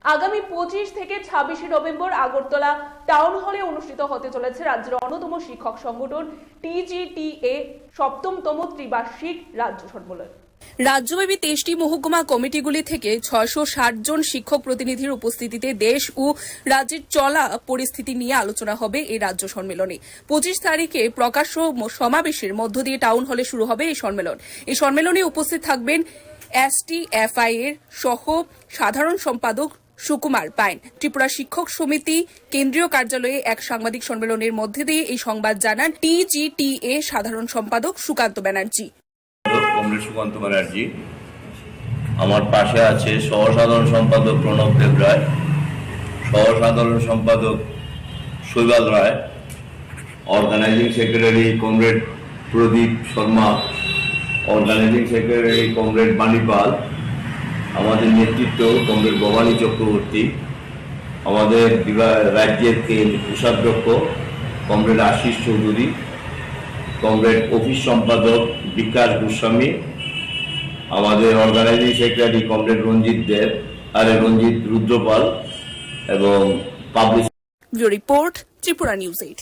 আগামী 25 থেকে 26 November Agartala town হলে অনুষ্ঠিত হতে চলেছে রাজ্যের অন্যতম শিক্ষক সংগঠন TGTA 7তম ত্রিবার্ষিক রাজ্য সম্মেলন। রাজ্যব্যাপী 23টি মহকুমা কমিটিগুলি থেকে 660 জন শিক্ষক প্রতিনিধির উপস্থিতিতে দেশ ও রাজ্যের চলা পরিস্থিতি নিয়ে আলোচনা হবে এই রাজ্য সম্মেলনে। 25 তারিখে প্রকাশ্য সমাবেশের মধ্য দিয়ে টাউন হলে শুরু হবে এই সম্মেলন। এই সম্মেলনে উপস্থিত থাকবেন STFI এর সহ সাধারণ সম্পাদক সুকুমার পাইন। ত্রিপুরা শিক্ষক সমিতি কেন্দ্রীয় কার্যালয়ে এক সাংবাদিক সম্মেলনের মধ্যে দিয়ে এই সংবাদ জানান TGTA সাধারণ সম্পাদক সুকান্ত ব্যানার্জি। সুকান্ত ব্যানার্জি, আমার পাশে আছে সহসাধারণ সম্পাদক প্রণব দেব রায়, সহসাধারণ সম্পাদক Shaibal Roy, organising secretary comrade Pradip Sharma, organising secretary comrade Banipal, আমাদের নেতৃত্ব কমরেড ভবানী চক্রবর্তী, আমাদের রাজ্যের কোষাধ্যক্ষ comrade Ashis Choudhury, comrade office সম্পাদক বিকাশ গোস্বামী, আমাদের organising secretary comrade Ranjit Rudrapal এবং পাবলিক রিপোর্ট ত্রিপুরা নিউজ 8।